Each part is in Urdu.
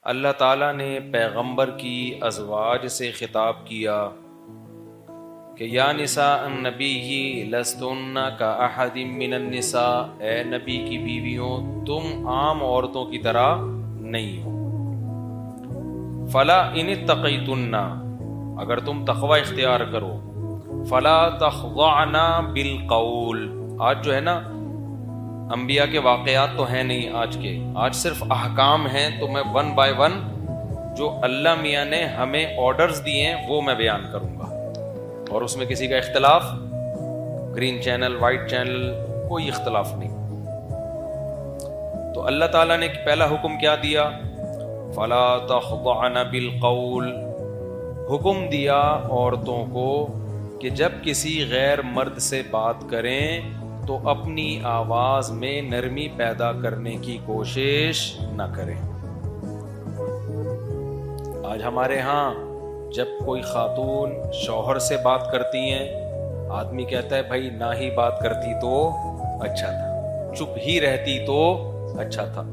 اللہ تعالیٰ نے پیغمبر کی ازواج سے خطاب کیا کہ یا نساء النبی لستن کاحد من النساء، اے نبی کی بیویوں تم عام عورتوں کی طرح نہیں ہو۔ فلا ان اتقیتن، اگر تم تقوی اختیار کرو، فلا تخضعن بالقول۔ آج جو ہے نا انبیاء کے واقعات تو ہیں نہیں آج صرف احکام ہیں، تو میں ون بائی ون جو اللہ میاں نے ہمیں آرڈرز دیے ہیں وہ میں بیان کروں گا، اور اس میں کسی کا اختلاف، گرین چینل وائٹ چینل کوئی اختلاف نہیں۔ تو اللہ تعالیٰ نے پہلا حکم کیا دیا؟ فلا تخضعن بالقول، حکم دیا عورتوں کو کہ جب کسی غیر مرد سے بات کریں تو اپنی آواز میں نرمی پیدا کرنے کی کوشش نہ کریں۔ آج ہمارے ہاں جب کوئی خاتون شوہر سے بات کرتی ہیں، آدمی کہتا ہے بھائی نہ ہی بات کرتی تو اچھا تھا، چپ ہی رہتی تو اچھا تھا۔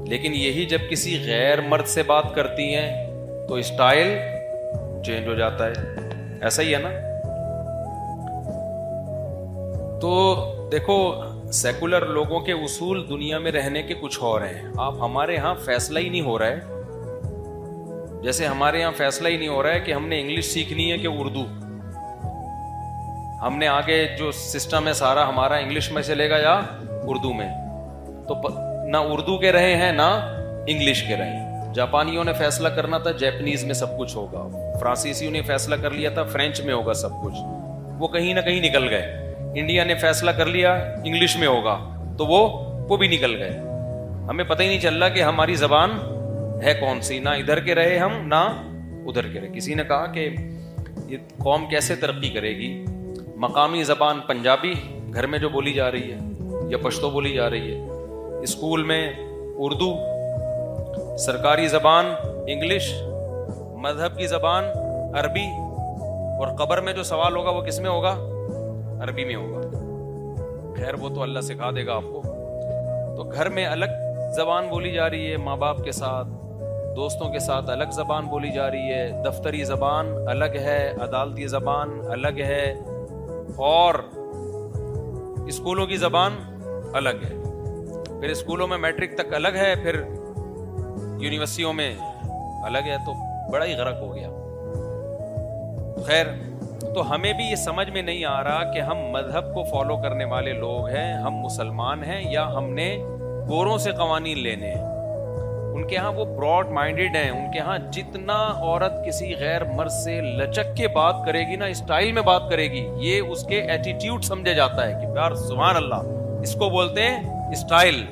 لیکن یہی جب کسی غیر مرد سے بات کرتی ہیں تو اسٹائل چینج ہو جاتا ہے، ایسا ہی ہے نا؟ تو دیکھو سیکولر لوگوں کے اصول دنیا میں رہنے کے کچھ اور ہیں۔ آپ ہمارے ہاں فیصلہ ہی نہیں ہو رہا ہے، جیسے ہمارے ہاں فیصلہ ہی نہیں ہو رہا ہے کہ ہم نے انگلش سیکھنی ہے کہ اردو۔ ہم نے آگے جو سسٹم ہے سارا ہمارا انگلش میں چلے گا یا اردو میں، تو نہ اردو کے رہے ہیں نہ انگلش کے رہے ہیں۔ جاپانیوں نے فیصلہ کرنا تھا جیپنیز میں سب کچھ ہوگا، فرانسیسیوں نے فیصلہ کر لیا تھا فرینچ میں ہوگا سب کچھ، وہ کہیں نہ کہیں نکل گئے۔ انڈیا نے فیصلہ کر لیا انگلش میں ہوگا تو وہ بھی نکل گئے۔ ہمیں پتہ ہی نہیں چل رہا کہ ہماری زبان ہے کون سی، نہ ادھر کے رہے ہم نہ ادھر کے رہے۔ کسی نے کہا کہ یہ قوم کیسے ترقی کرے گی؟ مقامی زبان پنجابی گھر میں جو بولی جا رہی ہے یا پشتو بولی جا رہی ہے، اسکول میں اردو، سرکاری زبان انگلش، مذہب کی زبان عربی، اور قبر میں جو سوال ہوگا وہ کس میں ہوگا؟ عربی میں ہوگا۔ خیر وہ تو اللہ سکھا دے گا آپ کو۔ تو گھر میں الگ زبان بولی جا رہی ہے، ماں باپ کے ساتھ، دوستوں کے ساتھ الگ زبان بولی جا رہی ہے، دفتری زبان الگ ہے، عدالتی زبان الگ ہے، اور اسکولوں کی زبان الگ ہے۔ پھر اسکولوں میں میٹرک تک الگ ہے، پھر یونیورسٹیوں میں الگ ہے، تو بڑا ہی غرق ہو گیا۔ خیر تو ہمیں بھی یہ سمجھ میں نہیں آ رہا کہ ہم مذہب کو فالو کرنے والے لوگ ہیں، ہم مسلمان ہیں، یا ہم نے گوروں سے قوانین لینے ہیں۔ ان کے ہاں وہ براڈ مائنڈڈ ہیں، ان کے ہاں جتنا عورت کسی غیر مرد سے لچک کے بات کرے گی نا، اسٹائل میں بات کرے گی، یہ اس کے ایٹیٹیوڈ سمجھے جاتا ہے کہ یار سبحان اللہ، اس کو بولتے ہیں اسٹائل،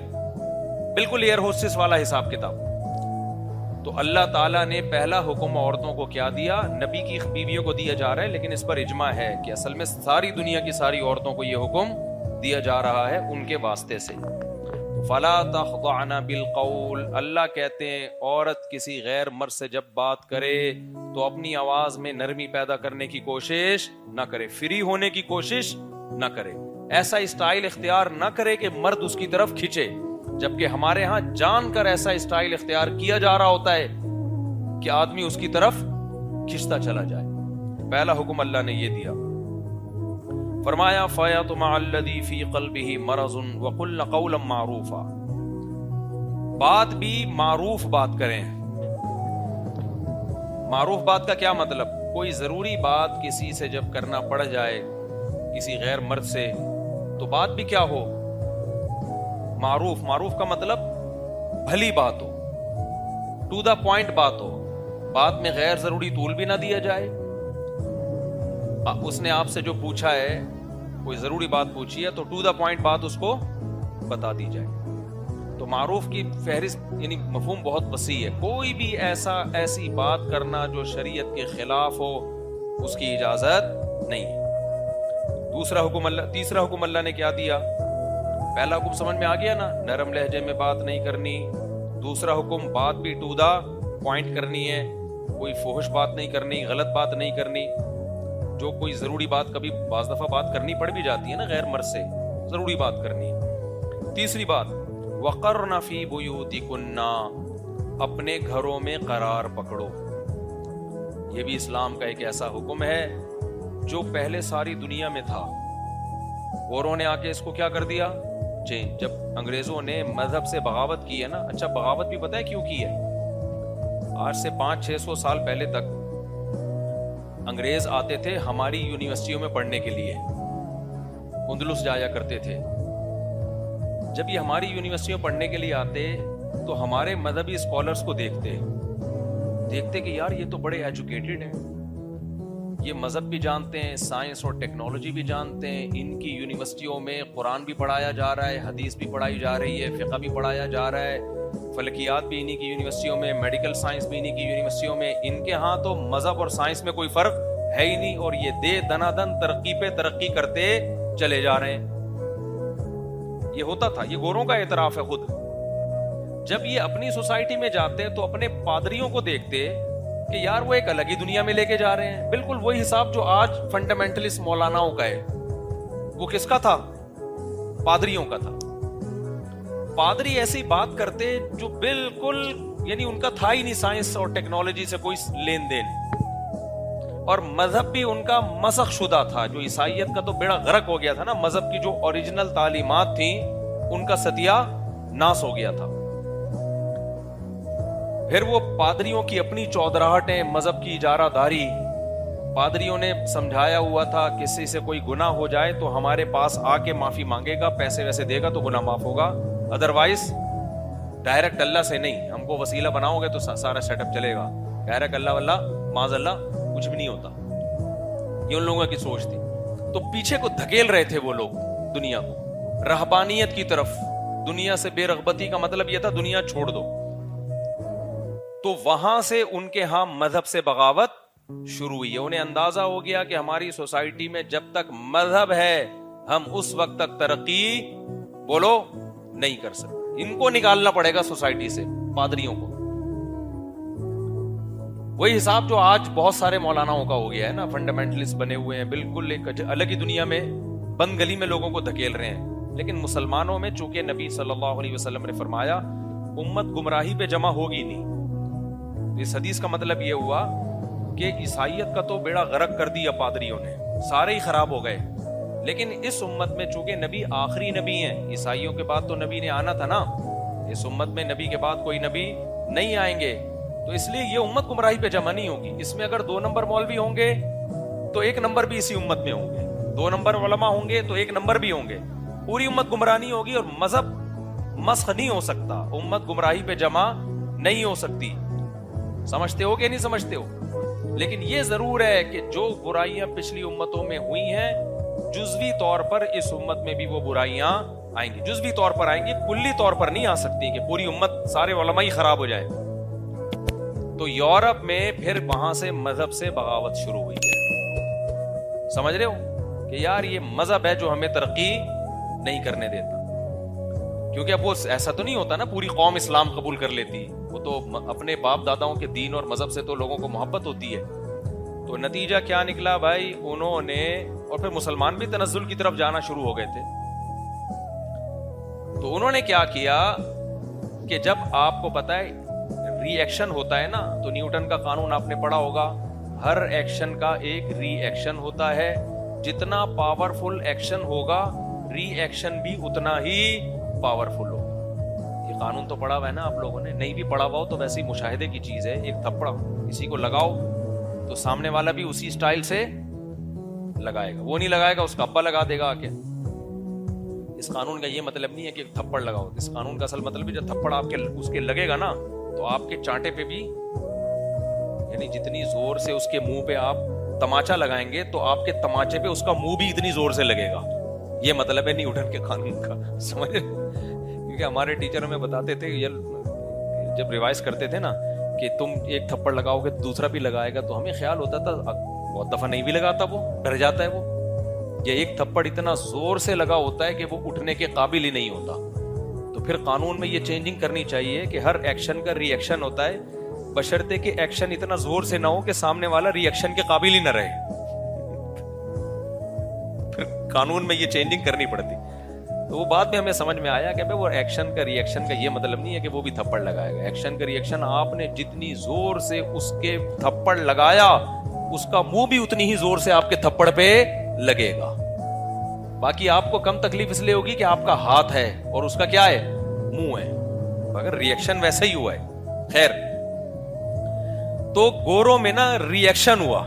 بالکل ایئر ہوسٹس والا حساب کتاب۔ تو اللہ تعالیٰ نے پہلا حکم عورتوں کو کیا دیا؟ نبی کی بیویوں کو دیا جا رہا ہے، لیکن اس پر اجماع ہے کہ اصل میں ساری دنیا کی ساری عورتوں کو یہ حکم دیا جا رہا ہے ان کے واسطے سے۔ فلا تخضعن بالقول، اللہ کہتے ہیں عورت کسی غیر مرد سے جب بات کرے تو اپنی آواز میں نرمی پیدا کرنے کی کوشش نہ کرے، فری ہونے کی کوشش نہ کرے، ایسا اسٹائل اختیار نہ کرے کہ مرد اس کی طرف کھنچے، جبکہ ہمارے ہاں جان کر ایسا اسٹائل اختیار کیا جا رہا ہوتا ہے کہ آدمی اس کی طرف کھنچتا چلا جائے۔ پہلا حکم اللہ نے یہ دیا، فرمایا فَيَطْمَعَ الَّذِي فِي قَلْبِهِ مَرَضٌ وَقُلْنَ قَوْلًا مَّعْرُوفًا، بات بھی معروف بات کریں۔ معروف بات کا کیا مطلب؟ کوئی ضروری بات کسی سے جب کرنا پڑ جائے، کسی غیر مرد سے، تو بات بھی کیا ہو؟ معروف۔ معروف کا مطلب بھلی بات ہو، ٹو دا پوائنٹ بات ہو، بات میں غیر ضروری طول بھی نہ دیا جائے۔ اس نے آپ سے جو پوچھا ہے، کوئی ضروری بات پوچھی ہے، تو ٹو دا پوائنٹ بات اس کو بتا دی جائے۔ تو معروف کی فہرست یعنی مفہوم بہت وسیع ہے، کوئی بھی ایسی بات کرنا جو شریعت کے خلاف ہو، اس کی اجازت نہیں ہے۔ تیسرا حکم اللہ نے کیا دیا؟ پہلا حکم سمجھ میں آ گیا نا، نرم لہجے میں بات نہیں کرنی۔ دوسرا حکم بات بھی ٹو دا پوائنٹ کرنی ہے، کوئی فحش بات نہیں کرنی، غلط بات نہیں کرنی۔ جو کوئی ضروری بات، کبھی بعض دفعہ بات کرنی پڑ بھی جاتی ہے نا غیر مرد سے، ضروری بات کرنی ہے۔ تیسری بات وَقَرْنَ فِي بُيُوتِكُنَّ، اپنے گھروں میں قرار پکڑو. یہ بھی اسلام کا ایک ایسا حکم ہے جو پہلے ساری دنیا میں تھا. اوروں نے آ کے اس کو کیا کر دیا؟ چینج. جب انگریزوں نے مذہب سے بغاوت کی ہے نا, اچھا بغاوت بھی پتہ ہے کیوں کی ہے؟ آج سے 500-600 سال پہلے تک انگریز آتے تھے ہماری یونیورسٹیوں میں پڑھنے کے لیے, اندلس جایا کرتے تھے. جب یہ ہماری یونیورسٹیوں پڑھنے کے لیے آتے تو ہمارے مذہبی اسکالرس کو دیکھتے کہ یار یہ تو بڑے ایجوکیٹڈ ہیں, یہ مذہب بھی جانتے ہیں, سائنس اور ٹیکنالوجی بھی جانتے ہیں, ان کی یونیورسٹیوں میں قرآن بھی پڑھایا جا رہا ہے, حدیث بھی پڑھائی جا رہی ہے, فقہ بھی پڑھایا جا رہا ہے, فلکیات بھی انہی کی یونیورسٹیوں میں, میڈیکل سائنس بھی انہی کی یونیورسٹیوں میں. ان کے ہاں تو مذہب اور سائنس میں کوئی فرق ہے ہی نہیں, اور یہ دنا دن ترقی پہ ترقی کرتے چلے جا رہے ہیں. یہ ہوتا تھا, یہ گوروں کا اعتراف ہے خود. جب یہ اپنی سوسائٹی میں جاتے تو اپنے پادریوں کو دیکھتے کہ یار وہ ایک الگ ہی دنیا میں لے کے جا رہے ہیں. بالکل وہی حساب جو آج فنڈامنٹلسٹ مولاناؤں کا ہے, وہ کس کا تھا؟ پادریوں کا تھا. پادری ایسی بات کرتے جو بالکل یعنی ان کا تھا ہی نہیں سائنس اور ٹیکنالوجی سے کوئی لین دین, اور مذہب بھی ان کا مسخ شدہ تھا. جو عیسائیت کا تو بیڑا غرق ہو گیا تھا نا, مذہب کی جو اوریجنل تعلیمات تھیں ان کا ستیہ ناس ہو گیا تھا. پھر وہ پادریوں کی اپنی چودراہٹیں, مذہب کی اجارہ داری. پادریوں نے سمجھایا ہوا تھا کسی سے کوئی گناہ ہو جائے تو ہمارے پاس آ کے معافی مانگے گا, پیسے ویسے دے گا تو گناہ معاف ہوگا, ادروائز ڈائریکٹ اللہ سے نہیں. ہم کو وسیلہ بناؤ گے تو سارا سیٹ اپ چلے گا, ڈائریکٹ اللہ واللہ معاذ اللہ کچھ بھی نہیں ہوتا. یہ ان لوگوں کی سوچ تھی. تو پیچھے کو دھکیل رہے تھے وہ لوگ دنیا کو رہبانیت کی طرف. دنیا سے بے رغبتی کا مطلب یہ تھا دنیا چھوڑ دو. تو وہاں سے ان کے ہاں مذہب سے بغاوت شروع ہوئی ہے. انہیں اندازہ ہو گیا کہ ہماری سوسائٹی میں جب تک مذہب ہے ہم اس وقت تک ترقی بولو نہیں کر سکتے. ان کو نکالنا پڑے گا سوسائٹی سے, پادریوں کو. وہی حساب جو آج بہت سارے مولاناؤں کا ہو گیا ہے نا, فنڈامنٹلسٹ بنے ہوئے ہیں, بالکل ایک الگ ہی دنیا میں بند گلی میں لوگوں کو دھکیل رہے ہیں. لیکن مسلمانوں میں چونکہ نبی صلی اللہ علیہ وسلم نے فرمایا امت گمراہی پہ جمع ہوگی نہیں, اس حدیث کا مطلب یہ ہوا کہ عیسائیت کا تو بیڑا غرق کر دیا پادریوں نے, سارے ہی خراب ہو گئے. لیکن اس امت میں چونکہ نبی آخری نبی ہیں, عیسائیوں کے بعد تو نبی نے آنا تھا نا, اس امت میں نبی کے بعد کوئی نبی نہیں آئیں گے, تو اس لیے یہ امت گمراہی پہ جمع نہیں ہوگی. اس میں اگر 2 نمبر مولوی ہوں گے تو 1 نمبر بھی اسی امت میں ہوں گے, 2 نمبر علماء ہوں گے تو 1 نمبر بھی ہوں گے. پوری امت گمراہ نہیں ہوگی, اور مذہب مسخ نہیں ہو سکتا, امت گمراہی پہ جمع نہیں ہو سکتی. سمجھتے ہو کہ نہیں سمجھتے ہو؟ لیکن یہ ضرور ہے کہ جو برائیاں پچھلی امتوں میں ہوئی ہیں جزوی طور پر اس امت میں بھی وہ برائیاں آئیں گی. جزوی طور پر آئیں گی, کلی طور پر نہیں آ سکتی کہ پوری امت سارے علماء ہی خراب ہو جائے. تو یورپ میں پھر وہاں سے مذہب سے بغاوت شروع ہوئی ہے. سمجھ رہے ہو کہ یار یہ مذہب ہے جو ہمیں ترقی نہیں کرنے دیتا. کیونکہ اب وہ ایسا تو نہیں ہوتا نا پوری قوم اسلام قبول کر لیتی, وہ تو اپنے باپ داداؤں کے دین اور مذہب سے تو لوگوں کو محبت ہوتی ہے. تو نتیجہ کیا نکلا بھائی, انہوں نے, اور پھر مسلمان بھی تنزل کی طرف جانا شروع ہو گئے تھے. تو انہوں نے کیا کیا کہ جب آپ کو پتا ہے ری ایکشن ہوتا ہے نا, تو نیوٹن کا قانون آپ نے پڑھا ہوگا, ہر ایکشن کا ایک ری ایکشن ہوتا ہے. جتنا پاورفل ایکشن ہوگا ری ایکشن بھی اتنا ہی پاورفل ہوگا. یہ قانون تو پڑھا ہوا ہے نا آپ لوگوں نے, نہیں بھی پڑھا ہوا ہو تو ویسے ہی مشاہدے کی چیز ہے. ایک تھپڑ کسی کو لگاؤ تو سامنے والا بھی اسی سٹائل سے لگائے گا, وہ نہیں لگائے گا اس کا ابا لگا دے گا آکے. اس قانون کا یہ مطلب نہیں ہے کہ تھپڑ لگاؤ, اس قانون کا اصل مطلب ہے جب تھپڑ آپ کے اس کے لگے گا نا تو آپ کے چانٹے پہ بھی, یعنی جتنی زور سے اس کے منہ پہ آپ تماچا لگائیں گے تو آپ کے تماچے پہ اس کا منہ بھی اتنی زور سے لگے گا. یہ مطلب ہے نیوٹن کے قانون کا, سمجھ. کیونکہ ہمارے ٹیچر ہمیں بتاتے تھے جب ریوائز کرتے تھے نا کہ تم ایک تھپڑ لگاؤ گے دوسرا بھی لگائے گا, تو ہمیں خیال ہوتا تھا بہت دفعہ نہیں بھی لگاتا, وہ ڈر جاتا ہے وہ. یہ ایک تھپڑ اتنا زور سے لگا ہوتا ہے کہ وہ اٹھنے کے قابل ہی نہیں ہوتا. تو پھر قانون میں یہ چینجنگ کرنی چاہیے کہ ہر ایکشن کا ری ایکشن ہوتا ہے, بشرطے کہ ایکشن اتنا زور سے نہ ہو کہ سامنے والا ری ایکشن کے قابل ہی نہ رہے. پھر قانون میں یہ چینجنگ کرنی پڑتی. تو وہ بعد میں ہمیں سمجھ میں آیا کہ وہ ایکشن کا ریئیکشن کا یہ مطلب نہیں ہے کہ وہ بھی تھپڑ لگائے گا. ایکشن کا ریئیکشن آپ نے جتنی زور سے اس کے تھپڑ لگایا اس کا منہ بھی اتنی ہی زور سے آپ کے تھپڑ پہ لگے گا. باقی آپ کو کم تکلیف اس لیے ہوگی کہ آپ کا ہاتھ ہے اور اس کا کیا ہے, منہ ہے, مگر ریئیکشن ویسا ہی ہوا ہے. خیر, تو گوروں میں نا ریئیکشن ہوا.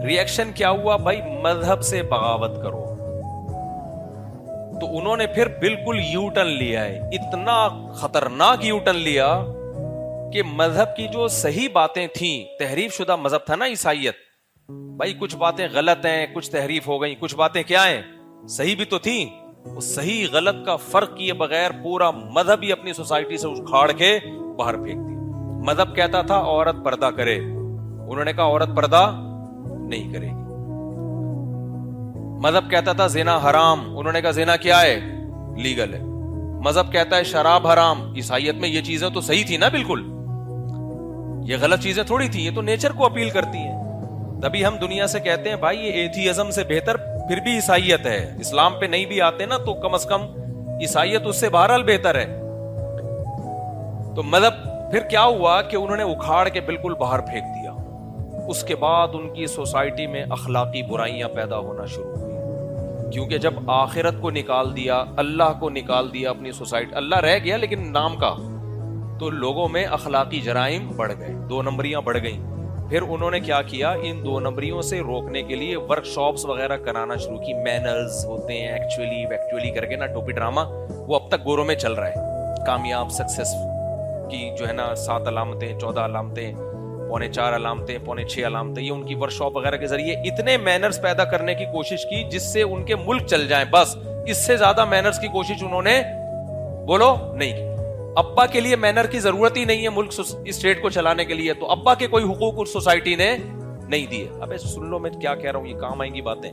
ریئیکشن کیا ہوا بھائی؟ مذہب سے بغاوت کرو. تو انہوں نے پھر بالکل یو ٹرن لیا ہے, اتنا خطرناک یو ٹرن لیا کہ مذہب کی جو صحیح باتیں تھیں, تحریف شدہ مذہب تھا نا عیسائیت, بھائی کچھ باتیں غلط ہیں, کچھ تحریف ہو گئی, کچھ باتیں کیا ہیں, صحیح بھی تو تھیں. وہ صحیح غلط کا فرق کیے بغیر پورا مذہب ہی اپنی سوسائٹی سے اکھاڑ کے باہر پھینک دی. مذہب کہتا تھا عورت پردہ کرے, انہوں نے کہا عورت پردہ نہیں کرے گی. مذہب کہتا تھا زنا حرام, انہوں نے کہا زنا کیا ہے, لیگل ہے. مذہب کہتا ہے شراب حرام, عیسائیت میں یہ چیزیں تو صحیح تھی نا, بالکل یہ غلط چیزیں تھوڑی تھی, یہ تو نیچر کو اپیل کرتی ہیں. تبھی ہم دنیا سے کہتے ہیں بھائی یہ ایتھیزم سے بہتر پھر بھی عیسائیت ہے. اسلام پہ نہیں بھی آتے نا تو کم از کم عیسائیت اس سے بہرحال بہتر ہے. تو مذہب پھر کیا ہوا کہ انہوں نے اکھاڑ کے بالکل باہر پھینک دیا. اس کے بعد ان کی سوسائٹی میں اخلاقی برائیاں پیدا ہونا شروع ہوئی, کیونکہ جب آخرت کو نکال دیا, اللہ کو نکال دیا اپنی سوسائٹی, اللہ رہ گیا لیکن نام کا, تو لوگوں میں اخلاقی جرائم بڑھ گئے, 2 نمبریاں بڑھ گئیں. پھر انہوں نے کیا کیا, ان 2 نمبریوں سے روکنے کے لیے ورک شاپس وغیرہ کرانا شروع کی. مینرز ہوتے ہیں ایکچولی کر کے نا, ٹوپی ڈرامہ, وہ اب تک گوروں میں چل رہا ہے. کامیاب سکسیس کی جو ہے نا 7 علامتیں, 14 علامتیں, 4.25 علامتیں, 6.25 علامتیں, یہ ان کی ورک شاپ وغیرہ کے ذریعے اتنے مینرز پیدا کرنے کی کوشش کی جس سے ان کے ملک چل جائیں. بس اس سے زیادہ مینرز کی کوشش انہوں نے بولو نہیں کی. ابا کے لیے مینر کی ضرورت ہی نہیں ہے ملک اسٹیٹ کو چلانے کے لیے, تو ابا کے کوئی حقوق اس سوسائٹی نے نہیں دیے. ابے سن لو میں کیا کہہ رہا ہوں, یہ کام آئیں گی باتیں.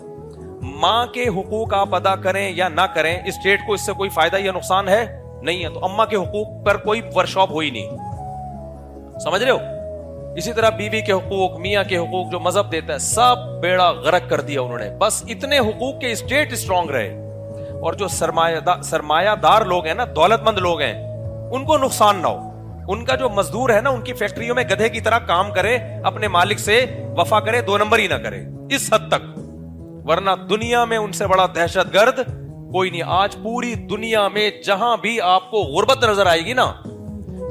ماں کے حقوق آپ ادا کریں یا نہ کریں, اسٹیٹ کو اس سے کوئی فائدہ یا نقصان ہے نہیں ہے. تو اماں کے حقوق پر کوئی ورکشاپ ہوئی نہیں, سمجھ رہے ہو. اسی طرح بیوی کے حقوق, میاں کے حقوق جو مذہب دیتا ہے, سب بیڑا غرق کر دیا انہوں نے. بس اتنے حقوق کے اسٹیٹ اسٹرانگ رہے, اور جو سرمایہ دار لوگ ہیں نا, دولت مند لوگ ہیں, ان کو نقصان نہ ہو. ان کا جو مزدور ہے نا, ان کی فیکٹریوں میں گدھے کی طرح کام کرے, اپنے مالک سے وفا کرے, 2 نمبر ہی نہ کرے, اس حد تک. ورنہ دنیا میں ان سے بڑا دہشت گرد کوئی نہیں. آج پوری دنیا میں جہاں بھی آپ کو غربت نظر آئے گی نا,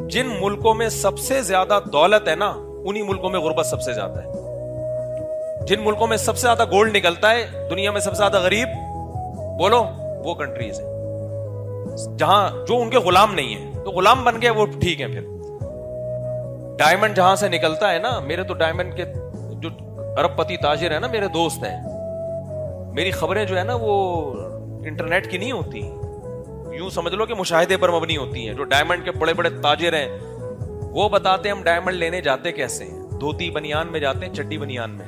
جن ملکوں میں سب سے زیادہ دولت ہے نا, انہی ملکوں میں غربت سب سے زیادہ ہے. جن ملکوں میں سب سے زیادہ گولڈ نکلتا ہے, دنیا میں سب سے زیادہ غریب بولو وہ کنٹریز ہیں جہاں جو ان کے غلام نہیں ہیں. تو غلام بن گئے وہ ٹھیک ہے. پھر ڈائمنڈ جہاں سے نکلتا ہے نا, میرے تو ڈائمنڈ کے جو ارب پتی تاجر ہیں نا, میرے دوست ہیں, میری خبریں جو ہے نا وہ انٹرنیٹ کی نہیں ہوتی, یوں سمجھ لو کہ مشاہدے پر مبنی ہوتی ہیں. جو ڈائمنڈ کے بڑے بڑے تاجر ہیں وہ بتاتے ہیں ہم ڈائمنڈ لینے جاتے کیسے ہیں, دھوتی بنیان میں جاتے ہیں, چڈی بنیان میں,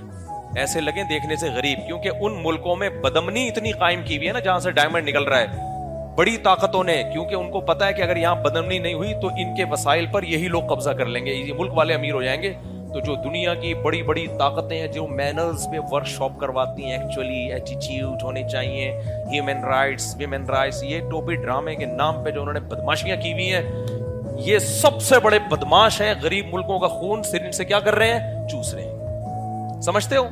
ایسے لگیں دیکھنے سے غریب, کیونکہ ان ملکوں میں بدامنی اتنی قائم کی ہوئی ہے نا جہاں سے ڈائمنڈ نکل رہا ہے, بڑی طاقتوں نے, کیونکہ ان کو پتا ہے کہ اگر یہاں بدامنی نہیں ہوئی تو ان کے وسائل پر یہی لوگ قبضہ کر لیں گے, یہ ملک والے امیر ہو جائیں گے. تو جو دنیا کی بڑی بڑی طاقتیں ہیں جو مینرز پہ ورک شاپ کرواتی ہیں, ایکچولی ایٹیٹیوڈ ہونے چاہیے, ہیومن رائٹس, ویمن رائٹس, یہ ٹوپی ڈرامے کے نام پہ جو انہوں نے بدماشیاں کی ہوئی ہیں, یہ سب سے بڑے بدماش ہیں. غریب ملکوں کا خون صرف ان سے کیا کر رہے ہیں, چوس رہے ہیں, سمجھتے ہو.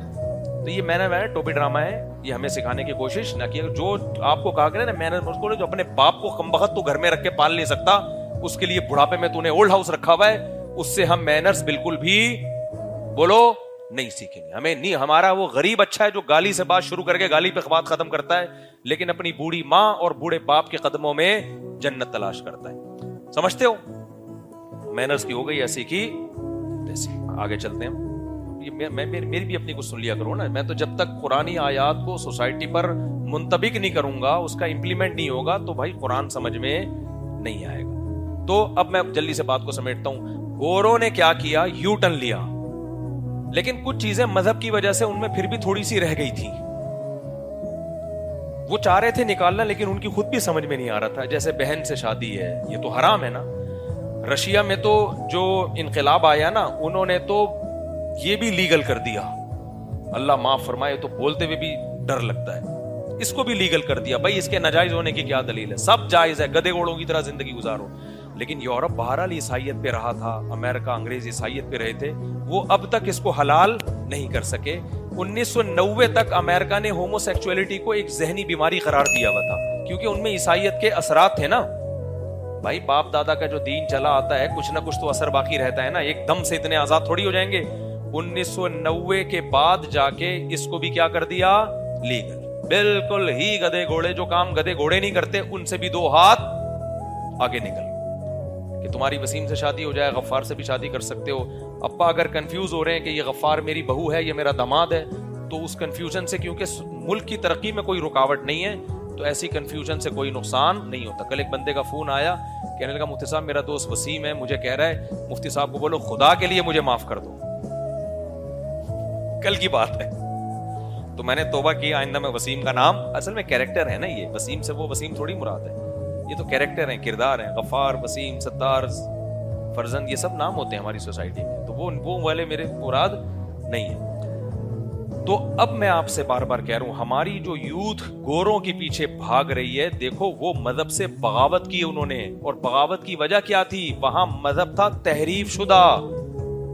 تو یہ میں نے ٹوپی ڈرامہ ہے, یہ ہمیں سکھانے کی کوشش نہ کی. جو آپ کو کہا گیا نا, میں نے اس کو جو اپنے باپ کو کمبخت تو گھر میں رکھ کے پال نہیں سکتا, اس کے لیے بڑھاپے میں تو نے اولڈ ہاؤس رکھا ہوا ہے, اس سے ہم مینرز بالکل بھی بولو نہیں سیکھیں گے. ہمیں نہیں, ہمارا وہ غریب اچھا ہے جو گالی سے بات شروع کر کے گالی پہ بات ختم کرتا ہے, لیکن اپنی بوڑھی ماں اور بوڑھے باپ کے قدموں میں جنت تلاش کرتا ہے. سمجھتے ہو. مینرز کی ہو گئی ایسی کی تیسی. آگے چلتے ہیں. میری بھی اپنی کچھ سن لیا کرو نا. میں تو جب تک قرآنی آیات کو سوسائٹی پر منطبق نہیں کروں گا, اس کا امپلیمنٹ نہیں ہوگا, تو بھائی قرآن سمجھ میں نہیں آئے گا. تو اب میں جلدی سے بات کو سمیٹتا ہوں. گوروں نے کیا کیا, یو ٹرن لیا, لیکن کچھ چیزیں مذہب کی وجہ سے ان میں پھر بھی تھوڑی سی رہ گئی تھی. وہ چاہ رہے تھے نکالنا, لیکن ان کی خود بھی سمجھ میں نہیں آ رہا تھا. جیسے بہن سے شادی ہے, یہ تو حرام ہے نا. رشیا میں تو جو انقلاب آیا نا, انہوں نے تو یہ بھی لیگل کر دیا. اللہ معاف فرمائے, تو بولتے ہوئے بھی ڈر لگتا ہے. اس کو بھی لیگل کر دیا. بھائی اس کے ناجائز ہونے کی کیا دلیل ہے؟ سب جائز ہے, گدے گھوڑوں کی طرح زندگی گزارو. لیکن یورپ بہرحال عیسائیت پہ رہا تھا, امریکہ انگریز عیسائیت پہ رہے تھے, وہ اب تک اس کو حلال نہیں کر سکے. 1990 تک امریکہ نے ہومو سیکچولیٹی کو ایک ذہنی بیماری قرار دیا ہوا تھا, کیونکہ ان میں عیسائیت کے اثرات تھے نا. بھائی باپ دادا کا جو دین چلا آتا ہے, کچھ نہ کچھ تو اثر باقی رہتا ہے نا, ایک دم سے اتنے آزاد تھوڑی ہو جائیں گے. 1990 کے بعد جا کے اس کو بھی کیا کر دیا, لیگل. بالکل ہی گدے گھوڑے, جو کام گدے گھوڑے نہیں کرتے ان سے بھی 2 ہاتھ آگے نکل, کہ تمہاری وسیم سے شادی ہو جائے, غفار سے بھی شادی کر سکتے ہو. ابا اگر کنفیوز ہو رہے ہیں کہ یہ غفار میری بہو ہے, یہ میرا داماد ہے, تو اس کنفیوژن سے, کیونکہ ملک کی ترقی میں کوئی رکاوٹ نہیں ہے, تو ایسی کنفیوژن سے کوئی نقصان نہیں ہوتا. کل ایک بندے کا فون آیا, کہنے لگا مفتی صاحب میرا دوست وسیم ہے, مجھے کہہ رہا ہے مفتی صاحب کو بولو خدا کے لیے مجھے معاف کر دو. کل کی بات ہے. تو میں نے توبہ کی, آئندہ میں وسیم کا نام, اصل میں کیریکٹر ہے نا یہ, وسیم سے وہ وسیم تھوڑی مراد ہے, یہ تو کیریکٹر ہیں, کردار ہیں. غفار, وسیم, ستار, فرزند, یہ سب نام ہوتے ہیں ہماری سوسائٹی میں, تو وہ والے میرے مراد نہیں ہے. تو اب میں آپ سے بار بار کہہ رہا ہوں, ہماری جو یوتھ گوروں کے پیچھے بھاگ رہی ہے, دیکھو وہ مذہب سے بغاوت کی انہوں نے, اور بغاوت کی وجہ کیا تھی؟ وہاں مذہب تھا تحریف شدہ.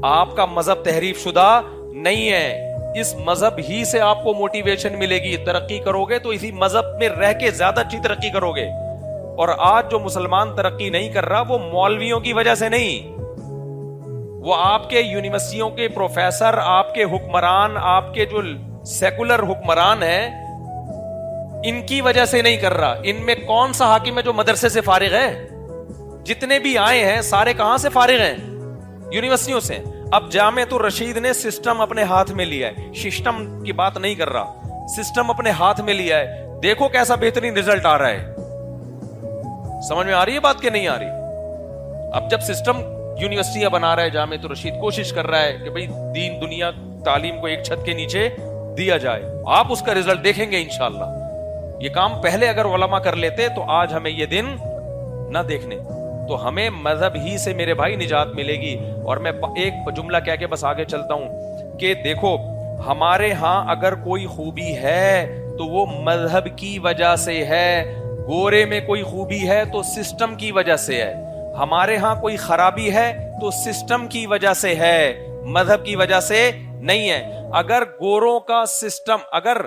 آپ کا مذہب تحریف شدہ نہیں ہے. اس مذہب ہی سے آپ کو موٹیویشن ملے گی, ترقی کرو گے تو اسی مذہب میں رہ کے زیادہ اچھی ترقی کرو گے. اور آج جو مسلمان ترقی نہیں کر رہا, وہ مولویوں کی وجہ سے نہیں, وہ آپ کے یونیورسٹیوں کے پروفیسر, آپ کے حکمران, آپ کے جو سیکولر حکمران ہیں, ان کی وجہ سے نہیں کر رہا. ان میں کون سا حاکم ہے جو مدرسے سے فارغ ہے؟ جتنے بھی آئے ہیں سارے کہاں سے فارغ ہیں؟ یونیورسٹیوں سے. اب جامعۃ الرشید نے سسٹم اپنے ہاتھ میں لیا ہے, سسٹم کی بات نہیں کر رہا, سسٹم اپنے ہاتھ میں لیا ہے. دیکھو کیسا بہترین رزلٹ آ رہا ہے. سمجھ میں آ رہی ہے بات کہ نہیں آ رہی؟ اب جب سسٹم یونیورسٹیاں بنا رہا ہے, جامعۃ الرشید کوشش کر رہا ہے کہ بھئی دین دنیا تعلیم کو ایک چھت کے نیچے دیا جائے, آپ اس کا رزلٹ دیکھیں گے انشاءاللہ. یہ کام پہلے اگر علماء کر لیتے تو آج ہمیں یہ دن نہ دیکھنے. تو ہمیں مذہب ہی سے میرے بھائی نجات ملے گی. اور میں ایک جملہ کہہ کے بس آگے چلتا ہوں کہ دیکھو, ہمارے ہاں اگر کوئی خوبی ہے تو وہ مذہب کی وجہ سے ہے. گورے میں کوئی خوبی ہے تو سسٹم کی وجہ سے ہے. ہمارے ہاں کوئی خرابی ہے تو سسٹم کی وجہ سے ہے, مذہب کی وجہ سے نہیں ہے. اگر گوروں کا سسٹم, اگر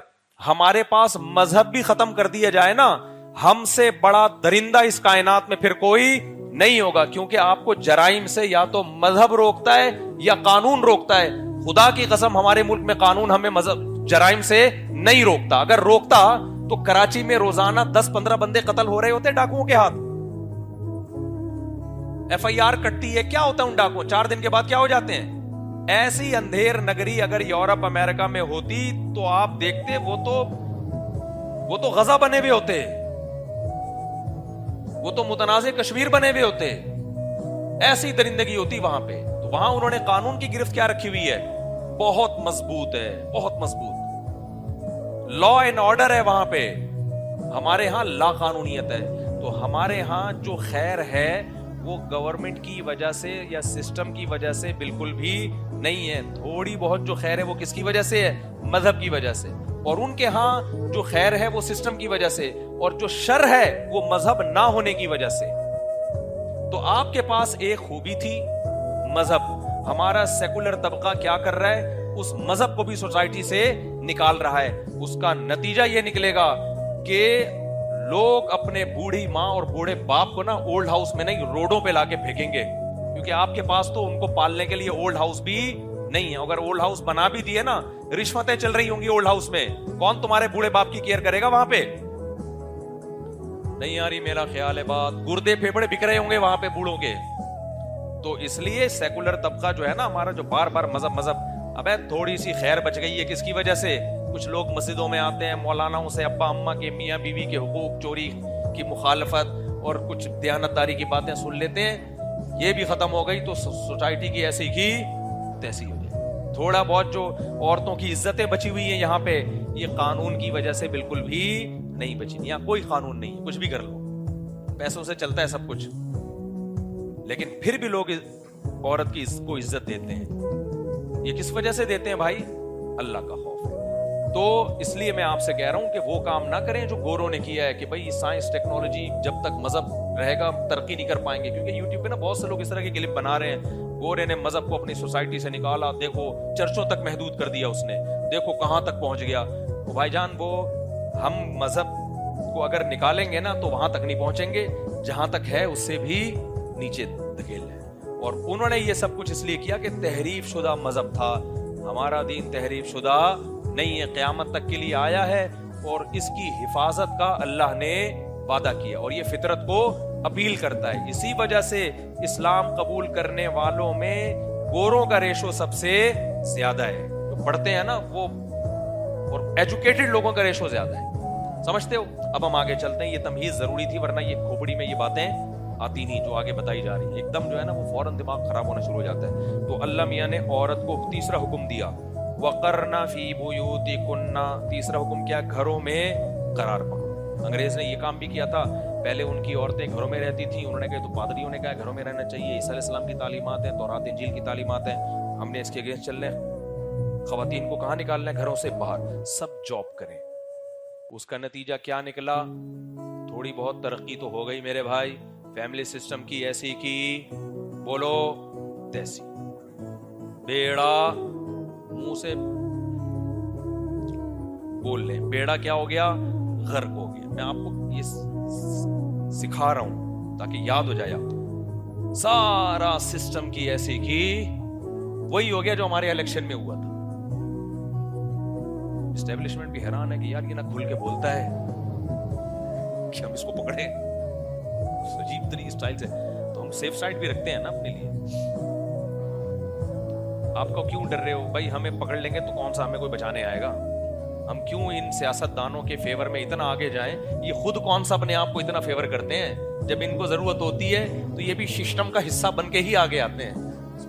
ہمارے پاس مذہب بھی ختم کر دیا جائے نا, ہم سے بڑا درندہ اس کائنات میں پھر کوئی نہیں ہوگا. کیونکہ آپ کو جرائم سے یا تو مذہب روکتا ہے یا قانون روکتا ہے. خدا کی قسم ہمارے ملک میں قانون ہمیں مذہب جرائم سے نہیں روکتا. اگر روکتا تو کراچی میں روزانہ 10-15 بندے قتل ہو رہے ہوتے ڈاکوؤں کے ہاتھ. ایف آئی آر کٹتی ہے, کیا ہوتا ہے ان ڈاکوؤں, 4 دن کے بعد کیا ہو جاتے ہیں. ایسی اندھیر نگری اگر یورپ امریکہ میں ہوتی تو آپ دیکھتے وہ تو غزہ بنے ہوئے ہوتے, وہ تو متنازع کشمیر بنے ہوئے ہوتے. ایسی درندگی ہوتی وہاں پہ. تو وہاں انہوں نے قانون کی گرفت کیا رکھی ہوئی ہے, بہت مضبوط ہے, بہت مضبوط لا اینڈ آرڈر ہے وہاں پہ. ہمارے ہاں لا قانونیت ہے. تو ہمارے ہاں جو خیر ہے وہ گورنمنٹ کی وجہ سے یا سسٹم کی وجہ سے بالکل بھی نہیں ہے. تھوڑی بہت جو خیر ہے وہ کس کی وجہ سے ہے, مذہب کی وجہ سے. اور ان کے ہاں جو خیر ہے وہ سسٹم کی وجہ سے, اور جو شر ہے وہ مذہب نہ ہونے کی وجہ سے. تو آپ کے پاس ایک خوبی تھی, مذہب. ہمارا سیکولر طبقہ کیا کر رہا ہے, اس مذہب کو بھی سوسائٹی سے نکال رہا ہے. اس کا نتیجہ یہ نکلے گا کہ لوگ اپنے بوڑھی ماں اور بوڑھے باپ کو نا اولڈ ہاؤس میں نہیں, روڈوں پہ لا کے پھینکیں گے. کیونکہ آپ کے پاس تو ان کو پالنے کے لیے اولڈ ہاؤس بھی نہیں ہے. اگر اولڈ ہاؤس بنا بھی دیے نا, رشوتیں چل رہی ہوں گی اولڈ ہاؤس میں, کون تمہارے بوڑھے باپ کی کیئر کرے گا وہاں پہ؟ نہیں آ رہی میرا خیال ہے بات. گردے پھیپھڑے بک رہے ہوں گے وہاں پہ بوڑھوں کے. تو اس لیے سیکولر طبقہ جو ہے نا ہمارا, جو بار بار مذہب, ابے تھوڑی سی خیر بچ گئی ہے. کس کی وجہ سے؟ کچھ لوگ مسجدوں میں آتے ہیں, مولاناؤں سے ابا اماں کے, میاں بیوی کے حقوق چوری کی مخالفت اور کچھ دیانتداری کی باتیں سن لیتے ہیں. یہ بھی ختم ہو گئی تو سوسائٹی کی ایسی کی تیسی ہو جائے. تھوڑا بہت جو عورتوں کی عزتیں بچی ہوئی ہیں یہاں پہ, یہ قانون کی وجہ سے بالکل بھی نہیں بچی. یہاں کوئی قانون نہیں, کچھ بھی کر لو, پیسوں سے چلتا ہے سب کچھ. لیکن پھر بھی لوگ عورت کو عزت دیتے ہیں. یہ کس وجہ سے دیتے ہیں بھائی؟ اللہ کا خوف ہے. تو اس لیے میں آپ سے کہہ رہا ہوں کہ وہ کام نہ کریں جو گوروں نے کیا ہے کہ بھائی سائنس ٹیکنالوجی جب تک مذہب رہے گا ترقی نہیں کر پائیں گے. کیونکہ یوٹیوب پہ نا بہت سے لوگ اس طرح کے کلپ بنا رہے ہیں, گورے نے مذہب کو اپنی سوسائٹی سے نکالا, دیکھو چرچوں تک محدود کر دیا اس نے, دیکھو کہاں تک پہنچ گیا. تو بھائی جان وہ ہم مذہب کو اگر نکالیں گے نا تو وہاں تک نہیں پہنچیں گے, جہاں تک ہے اس سے بھی نیچے دھکیل لیں. اور انہوں نے یہ سب کچھ اس لیے کیا کہ تحریف شدہ مذہب تھا. ہمارا دین تحریف شدہ نہیں ہے, قیامت تک کے لیے آیا ہے اور اس کی حفاظت کا اللہ نے وعدہ کیا, اور یہ فطرت کو اپیل کرتا ہے. اسی وجہ سے اسلام قبول کرنے والوں میں گوروں کا ریشو سب سے زیادہ ہے. جو پڑھتے ہیں نا وہ اور ایجوکیٹڈ لوگوں کا ریشو زیادہ ہے. سمجھتے ہو؟ اب ہم آگے چلتے ہیں. یہ تمہیز ضروری تھی ورنہ یہ کھوپڑی میں یہ باتیں آتی نہیں جو آگے بتائی جا رہی ہیں. ایک دم جو ہے نا وہ فوراً دماغ خراب ہونا شروع ہو جاتا ہے. تو اللہ میاں نے عورت کو تیسرا حکم دیا, وَقَرْنَ فِي بُيُوتِكُنَّ. تیسرا حکم کیا؟ گھروں میں قرار پکڑو. انگریز نے یہ کام بھی کیا تھا. پہلے ان کی عورتیں گھروں میں رہتی تھیں, انہوں نے کہا تو پادریوں نے کہا گھروں میں رہنا چاہیے. عیسیٰ علیہ السلام کی تعلیمات ہیں, تورات انجیل کی تعلیمات ہیں, ہم نے اس کے اگینسٹ چلنا ہے. خواتین کو کہاں نکالنا ہے؟ گھروں سے باہر, سب جاب کریں. اس کا نتیجہ کیا نکلا؟ تھوڑی بہت ترقی تو ہو گئی میرے بھائی, فیملی سسٹم کی ایسی کی بولو تیسی, بیڑا منہ سے بول لیں, بیڑا کیا ہو گیا؟ غرق ہو گیا. میں آپ کو یہ سکھا رہا ہوں تاکہ یاد ہو جائے. آپ سارا سسٹم کی ایسی کی وہی ہو گیا جو ہمارے الیکشن میں ہوا تھا. اسٹیبلشمنٹ بھی حیران ہے کہ یار یہ نہ کھل کے بولتا ہے کہ ہم اس کو پکڑے عجیب ترین اسٹائل سے. تو ہم سیف سائڈ بھی رکھتے ہیں نا اپنے لیے. آپ کو کیوں ڈر رہے ہو بھائی؟ ہمیں پکڑ لیں گے تو کون سا ہمیں کوئی بچانے آئے گا؟ ہم کیوں ان سیاست دانوں کے فیور میں اتنا آگے جائیں؟ یہ خود کون سا اپنے آپ کو اتنا فیور کرتے ہیں؟ جب ان کو ضرورت ہوتی ہے تو یہ بھی سسٹم کا حصہ بن کے ہی آگے آتے ہیں.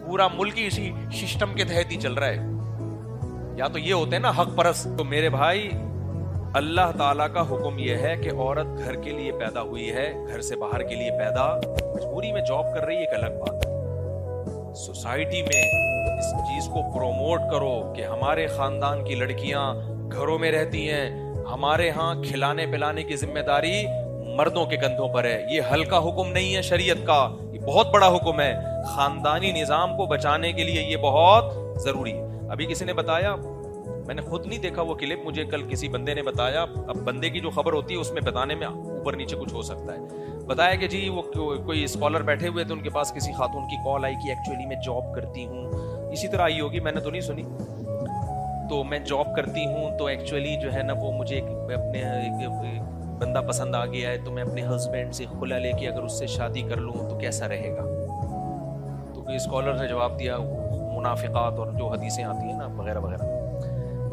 پورا ملک ہی اسی سسٹم کے تحت ہی چل رہا ہے. یا تو یہ ہوتے ہیں نا حق پرست. تو میرے بھائی اللہ تعالیٰ کا حکم یہ ہے کہ عورت گھر کے لیے پیدا ہوئی ہے, گھر سے باہر کے لیے پیدا, مجبوری میں جاب کر رہی ہے ایک الگ بات ہے. سوسائٹی میں اس چیز کو پروموٹ کرو کہ ہمارے خاندان کی لڑکیاں گھروں میں رہتی ہیں, ہمارے ہاں کھلانے پلانے کی ذمہ داری مردوں کے کندھوں پر ہے. یہ ہلکا حکم نہیں ہے شریعت کا, یہ بہت بڑا حکم ہے. خاندانی نظام کو بچانے کے لیے یہ بہت ضروری ہے. ابھی کسی نے بتایا, میں نے خود نہیں دیکھا وہ کلپ, مجھے کل کسی بندے نے بتایا. اب بندے کی جو خبر ہوتی ہے اس میں بتانے میں اوپر نیچے کچھ ہو سکتا ہے. بتایا کہ جی وہ کوئی اسکالر بیٹھے ہوئے تھے, ان کے پاس کسی خاتون کی کال آئی کہ ایکچولی میں جاب کرتی ہوں. اسی طرح آئی ہوگی, میں نے تو نہیں سنی. تو میں جاب کرتی ہوں تو ایکچولی جو ہے نا وہ مجھے اپنے بندہ پسند آ گیا ہے, تو میں اپنے ہسبینڈ سے خلا لے کے اگر اس سے شادی کر لوں تو کیسا رہے گا؟ تو کوئی اسکالر نے جواب دیا, منافقات اور جو حدیثیں آتی ہیں نا وغیرہ وغیرہ.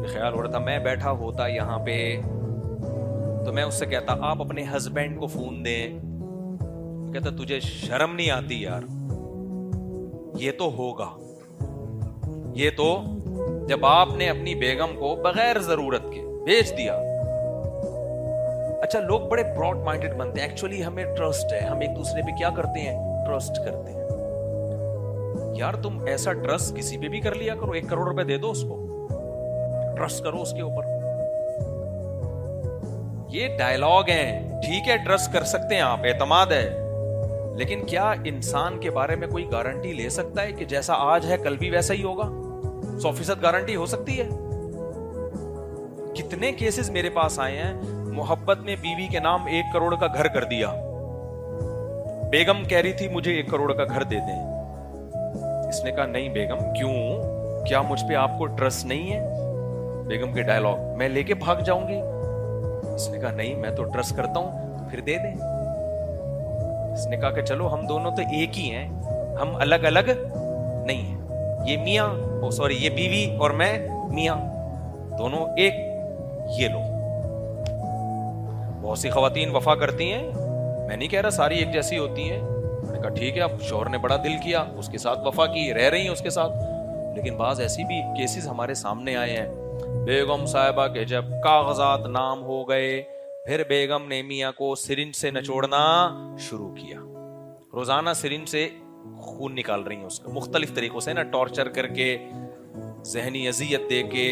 خیال ہو رہا تھا میں بیٹھا ہوتا یہاں پہ تو میں اس سے کہتا آپ اپنے ہسبینڈ کو فون دیں. کہتا تجھے شرم نہیں آتی یار؟ یہ تو ہوگا, یہ تو جب آپ نے اپنی بیگم کو بغیر ضرورت کے بھیج دیا. اچھا لوگ بڑے براڈ مائنڈڈ بنتے ہیں. ایکچولی ہمیں ٹرسٹ ہے, ہم ایک دوسرے پہ کیا کرتے ہیں؟ ٹرسٹ کرتے ہیں. یار تم ایسا ٹرسٹ کسی پہ بھی کر لیا کرو. 1 کروڑ روپے دے دو اس کو, ٹرسٹ کرو اس کے اوپر. یہ ڈائلاگ ہیں, ٹھیک ہے ٹرسٹ کر سکتے ہیں آپ, اعتماد ہے, لیکن کیا انسان کے بارے میں کوئی گارنٹی لے سکتا ہے کہ جیسا آج ہے کل بھی ویسا ہی ہوگا؟ 100% گارنٹی ہو سکتی ہے؟ کتنے کیسز میرے پاس آئے ہیں, محبت میں بیوی کے نام 1 کروڑ کا گھر کر دیا. بیگم کہہ رہی تھی مجھے 1 کروڑ کا گھر دے دیں. اس نے کہا نہیں بیگم, کیوں, کیا مجھ پہ آپ کو ٹرسٹ نہیں ہے؟ بیگم کے ڈائلاگ, میں لے کے بھاگ جاؤں گی. اس نے کہا نہیں میں تو ٹرسٹ کرتا ہوں, تو پھر دے دیں. اس نے کہا کہ چلو ہم دونوں تو ایک ہی ہیں, ہم الگ الگ نہیں ہیں. یہ میاں سوری یہ بیوی اور میں میاں دونوں ایک. یہ لو. بہت سی خواتین وفا کرتی ہیں, میں نہیں کہہ رہا ساری ایک جیسی ہوتی ہیں. میں نے کہا ٹھیک ہے, اب شوہر نے بڑا دل کیا, اس کے ساتھ وفا کی, رہ رہی ہیں اس کے ساتھ. لیکن بعض ایسی بھی کیسز ہمارے سامنے آئے ہیں, بیگم صاحبہ کے جب کاغذات نام ہو گئے, پھر بیگم نے میاں کو سرنج سے نچوڑنا شروع کیا. روزانہ سرنج سے خون نکال رہی ہیں اس کا, مختلف طریقوں سے نا, ٹارچر کر کے, ذہنی اذیت دے کے.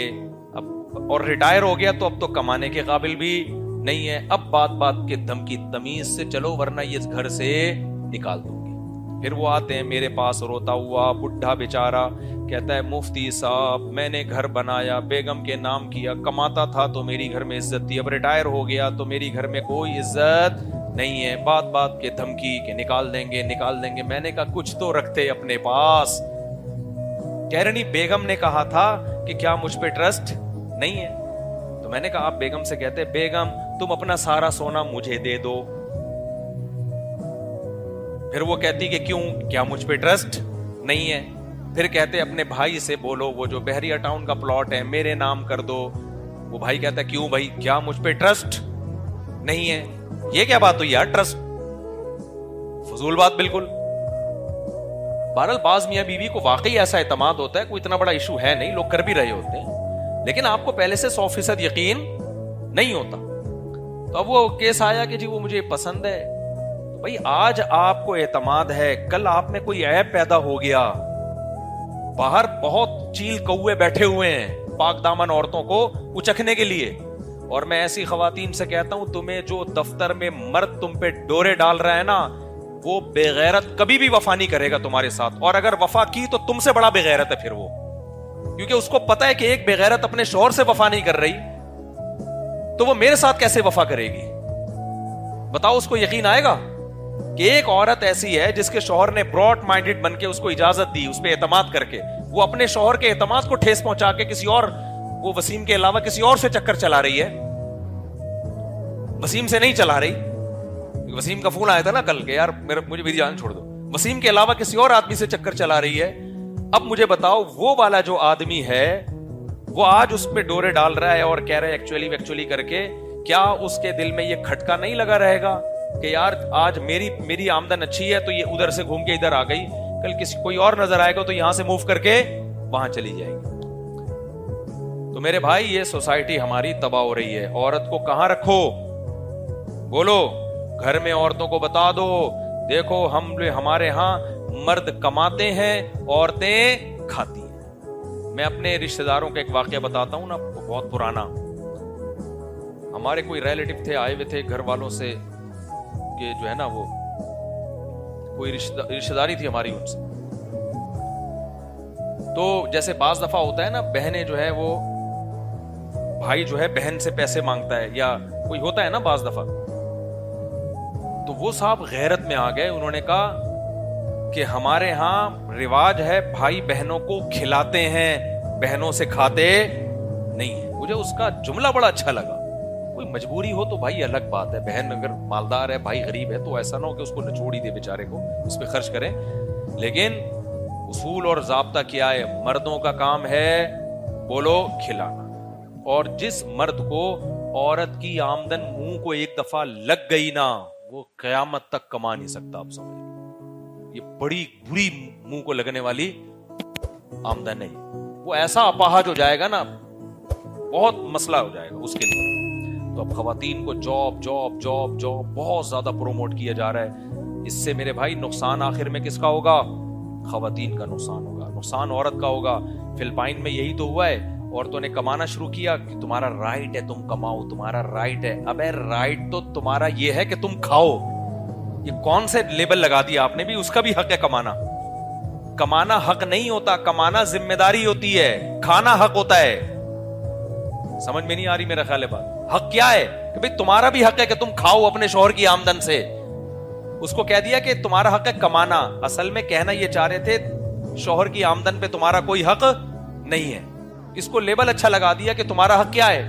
اب اور ریٹائر ہو گیا تو اب تو کمانے کے قابل بھی نہیں ہے. اب بات بات کے دھمکی تمیز سے چلو ورنہ یہ گھر سے نکال دوں گی. پھر وہ آتے ہیں میرے پاس روتا ہوا بڈھا بیچارہ, کہتا ہے مفتی صاحب میں نے گھر بنایا, بیگم کے نام کیا, کماتا تھا تو میری گھر میں عزت تھی, اب ریٹائر ہو گیا تو میری گھر میں کوئی عزت نہیں ہے. بات بات کے دھمکی کہ نکال دیں گے نکال دیں گے. میں نے کہا کچھ تو رکھتے اپنے پاس. کہہ رہی بیگم نے کہا تھا کہ کیا مجھ پہ ٹرسٹ نہیں ہے؟ تو میں نے کہا آپ بیگم سے کہتے بیگم تم اپنا سارا سونا مجھے دے دو. پھر وہ کہتی کہ کیوں, کیا مجھ پہ ٹرسٹ نہیں ہے؟ پھر کہتے اپنے بھائی سے بولو وہ جو بحریہ ٹاؤن کا پلاٹ ہے میرے نام کر دو. وہ بھائی کہتا ہے کیوں بھائی, کیا مجھ پہ ٹرسٹ نہیں ہے؟ یہ کیا بات ہوئی یار, ٹرسٹ فضول بات بالکل. بہرحال بعض میاں بیوی کو واقعی ایسا اعتماد ہوتا ہے, کوئی اتنا بڑا ایشو ہے نہیں, لوگ کر بھی رہے ہوتے ہیں, لیکن آپ کو پہلے سے 100% یقین نہیں ہوتا. تو اب وہ کیس آیا کہ جی وہ مجھے پسند ہے. بھائی آج آپ کو اعتماد ہے, کل آپ میں کوئی عیب پیدا ہو گیا, باہر بہت چیل کوے بیٹھے ہوئے ہیں پاک دامن عورتوں کو اچکنے کے لیے, اور میں ایسی خواتین سے کہتا ہوں تمہیں جو دفتر میں مرد تم پہ ڈورے ڈال رہا ہے نا, وہ بے غیرت کبھی بھی وفا نہیں کرے گا تمہارے ساتھ, اور اگر وفا کی تو تم سے بڑا بے غیرت ہے پھر وہ, کیونکہ اس کو پتا ہے کہ ایک بے غیرت اپنے شوہر سے وفا نہیں کر رہی تو وہ میرے ساتھ کیسے وفا کرے گی. بتاؤ اس کو یقین آئے گا کہ ایک عورت ایسی ہے جس کے شوہر نے براڈ مائنڈڈ بن کے اس کو اجازت دی, اس پہ اعتماد کر کے, وہ اپنے شوہر کے اعتماد کو ٹھیس پہنچا کے کسی اور, وہ وسیم کے علاوہ کسی اور سے چکر چلا رہی ہے, وسیم سے نہیں چلا رہی. وسیم کا فون آیا تھا نا کل کے یار مجھے میری جان چھوڑ دو, وسیم کے علاوہ کسی اور آدمی سے چکر چلا رہی ہے. اب مجھے بتاؤ وہ والا جو آدمی ہے وہ آج اس پہ ڈورے ڈال رہا ہے اور کہہ رہا ہے ایکچولی کر کے, کیا اس کے دل میں یہ کھٹکا نہیں لگا رہے گا کہ یار آج میری آمدن اچھی ہے تو یہ ادھر سے گھوم کے ادھر آ گئی, کل کسی کوئی اور نظر آئے گا تو یہاں سے موو کر کے وہاں چلی جائے گی. تو میرے بھائی یہ سوسائٹی ہماری تباہ ہو رہی ہے. عورت کو کہاں رکھو, بولو گھر میں عورتوں کو بتا دو دیکھو ہمارے ہاں مرد کماتے ہیں عورتیں کھاتی ہیں. میں اپنے رشتہ داروں کا ایک واقعہ بتاتا ہوں نا, بہت پرانا. ہمارے کوئی ریلیٹیو تھے, آئے ہوئے تھے گھر والوں سے کہ جو ہے نا وہ کوئی رشتہ داری تھی ہماری ان سے. تو جیسے بعض دفعہ ہوتا ہے نا, بہنیں جو ہے وہ بھائی جو ہے بہن سے پیسے مانگتا ہے یا کوئی ہوتا ہے نا بعض دفعہ, تو وہ صاحب غیرت میں آ گئے. انہوں نے کہا کہ ہمارے ہاں رواج ہے بھائی بہنوں کو کھلاتے ہیں, بہنوں سے کھاتے نہیں ہیں. مجھے اس کا جملہ بڑا اچھا لگا. کوئی مجبوری ہو تو بھائی الگ بات ہے, بہن اگر مالدار ہے بھائی غریب ہے تو ایسا نہ ہو کہ اس کو نچوڑ ہی دے بیچارے کو, اس پہ خرچ کریں. لیکن اصول اور ضابطہ کیا ہے, مردوں کا کام ہے بولو کھلانا. اور جس مرد کو عورت کی آمدن منہ کو ایک دفعہ لگ گئی نا, وہ قیامت تک کما نہیں سکتا. آپ سمجھ, یہ بڑی بری منہ کو لگنے والی آمدن ہے. وہ ایسا اپاہج ہو جائے گا نا, بہت مسئلہ ہو جائے گا اس کے لیے. تو اب خواتین کو جاب بہت زیادہ پروموٹ کیا جا رہا ہے. اس سے میرے بھائی نقصان آخر میں کس کا ہوگا؟ خواتین کا نقصان ہوگا, نقصان عورت کا ہوگا. فلپائن میں یہی تو ہوا ہے, عورتوں نے کمانا شروع کیا کہ تمہارا رائٹ ہے تم کماؤ, تمہارا رائٹ ہے. ابے رائٹ تو تمہارا یہ ہے کہ تم کھاؤ. یہ کون سے لیبل لگا دیا آپ نے بھی, اس کا بھی حق ہے کمانا. کمانا حق نہیں ہوتا, کمانا ذمہ داری ہوتی ہے, کھانا حق ہوتا ہے. سمجھ میں نہیں آ رہی میرا خیال ہے بات. حق کیا ہے کہ بھئی تمہارا بھی حق ہے کہ تم کھاؤ اپنے شوہر کی آمدن سے. اس کو کہہ دیا کہ تمہارا حق ہے کمانا. اصل میں کہنا یہ چاہ رہے تھے شوہر کی آمدن پہ تمہارا کوئی حق نہیں ہے. اس کو لیبل اچھا لگا دیا کہ تمہارا حق کیا ہے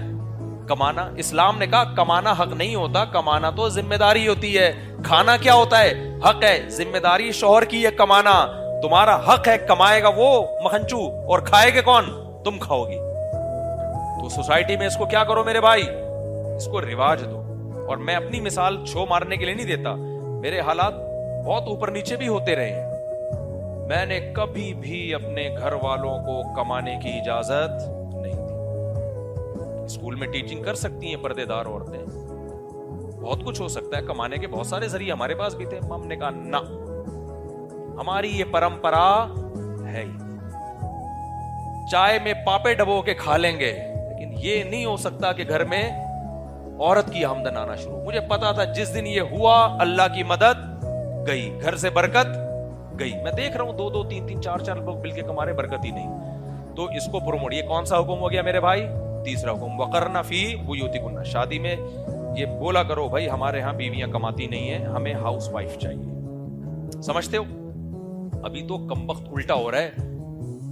کمانا. اسلام نے کہا کمانا حق نہیں ہوتا, کمانا تو ذمہ داری ہوتی ہے. کھانا کیا ہوتا ہے؟ حق ہے. ذمہ داری شوہر کی ہے کمانا, تمہارا حق ہے کمائے گا وہ مکھنچو, اور کھائے گا کون؟ تم کھاؤ گی. تو سوسائٹی میں اس کو کیا کرو میرے بھائی, اس کو رواج دو. اور میں اپنی مثال چھو مارنے کے لیے نہیں دیتا, میرے حالات بہت اوپر نیچے بھی ہوتے رہے ہیں. میں نے کبھی بھی اپنے گھر والوں کو کمانے کی اجازت نہیں دی. اسکول میں ٹیچنگ کر سکتی ہیں پردے دار عورتیں, بہت کچھ ہو سکتا ہے, کمانے کے بہت سارے ذریعے ہمارے پاس بھی تھے. ہم نے کہا نہ, ہماری یہ پرمپرا ہے, چائے میں پاپے ڈبو کے کھا لیں گے لیکن یہ نہیں ہو سکتا کہ گھر میں عورت کی آمدن آنا شروع. مجھے پتا تھا جس دن یہ ہوا اللہ کی مدد گئی, گھر سے برکت گئی. میں دیکھ رہا ہوں 2 3 4 لوگ مل کے کما رہے, برکت ہی نہیں. تو اس کو پروموٹ, یہ کون سا حکم ہو گیا میرے بھائی؟ تیسرا حکم, وقرن فی بیوتکن. شادی میں یہ بولا کرو بھائی ہمارے ہاں بیویاں کماتی نہیں ہیں, ہمیں ہاؤس وائف چاہیے. سمجھتے ہو؟ ابھی تو کم وقت الٹا ہو رہا ہے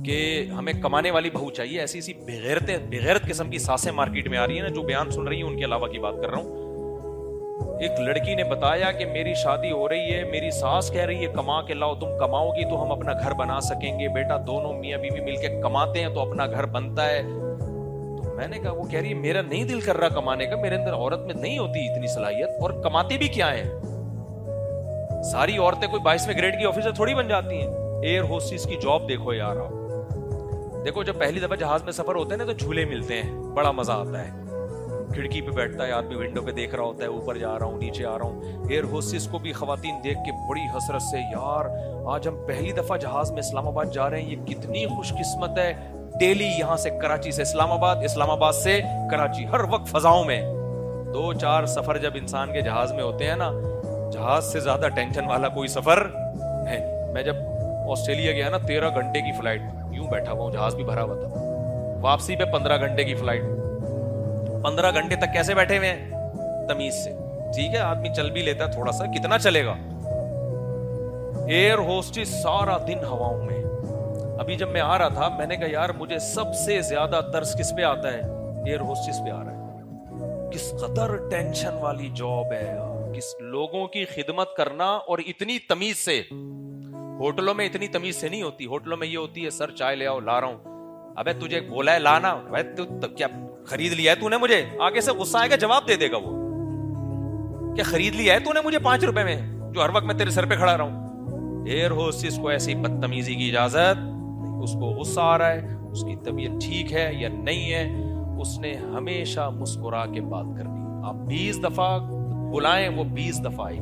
کہ ہمیں کمانے والی بہو چاہیے. ایسی بغیرت قسم کی ساسیں مارکیٹ میں آ رہی ہیں نا, جو بیان سن رہی ہیں ان کے علاوہ کی بات کر رہا ہوں. ایک لڑکی نے بتایا کہ میری شادی ہو رہی ہے, میری ساس کہہ رہی ہے کما کے لاؤ, تم کماؤ گی تو ہم اپنا گھر بنا سکیں گے. بیٹا دونوں میاں بیوی مل کے کماتے ہیں تو اپنا گھر بنتا ہے. تو میں نے کہا, وہ کہہ رہی ہے میرا نہیں دل کر رہا کمانے کا, میرے اندر عورت میں نہیں ہوتی اتنی صلاحیت. اور کماتی بھی کیا ہیں, ساری عورتیں کوئی 22ویں گریڈ کی آفیسر تھوڑی بن جاتی ہیں. ایئر ہوسٹس کی جاب دیکھو یار, دیکھو جب پہلی دفعہ جہاز میں سفر ہوتے ہیں نا تو جھولے ملتے ہیں, بڑا مزہ آتا ہے. کھڑکی پہ بیٹھتا ہے آدمی, ونڈو پہ دیکھ رہا ہوتا ہے, اوپر جا رہا ہوں نیچے آ رہا ہوں. ایئر ہوسٹس کو بھی خواتین دیکھ کے بڑی حسرت سے, یار آج ہم پہلی دفعہ جہاز میں اسلام آباد جا رہے ہیں, یہ کتنی خوش قسمت ہے. ڈیلی یہاں سے کراچی سے اسلام آباد, اسلام آباد سے کراچی, ہر وقت فضاؤں میں. 2-4 سفر جب انسان کے جہاز میں ہوتے ہیں نا, جہاز سے زیادہ ٹینشن والا کوئی سفر ہے. میں جب آسٹریلیا گیا نا, 13 گھنٹے کی فلائٹ, یوں بیٹھا ہوا ہوں, جہاز بھی بھرا ہوا تھا. واپسی پہ 15 گھنٹے کی فلائٹ. 15 گھنٹے تک کیسے بیٹھے ہوئے ہیں؟ تمیز سے. ٹھیک ہے آدمی چل بھی لیتا ہے تھوڑا سا, کتنا چلے گا. ایئر ہوسٹس سارا دن ہواؤں میں. ابھی جب میں آ رہا تھا میں نے کہا یار مجھے سب سے زیادہ ترس کس پہ آتا ہے؟ ایئر ہوسٹس پہ آ رہا ہے. کس قدر ٹینشن والی جاب ہے, کس لوگوں کی خدمت کرنا, اور اتنی تمیز سے. ہوٹلوں میں اتنی تمیز سے نہیں ہوتی. ہوٹلوں میں یہ ہوتی ہے سر چائے لے آؤ, لا رہا ہوں. ابے تجھے بولا ہے لانا, تو کیا خرید لیا ہے تو نے مجھے؟ آگے سے غصہ آئے گا, جواب دے دے گا وہ, کیا خرید لیا ہے تو نے مجھے 5 روپے میں, جو ہر وقت میں تیرے سر پہ کھڑا رہا ہوں. ایئر ہوسٹس کو ایسی بدتمیزی کی اجازت نہیں. اس کو غصہ آ رہا ہے, اس کی طبیعت ٹھیک ہے یا نہیں ہے, اس نے ہمیشہ مسکرا کے بات کرنی. آپ 20 دفعہ بلائیں وہ 20 دفعہ آئے.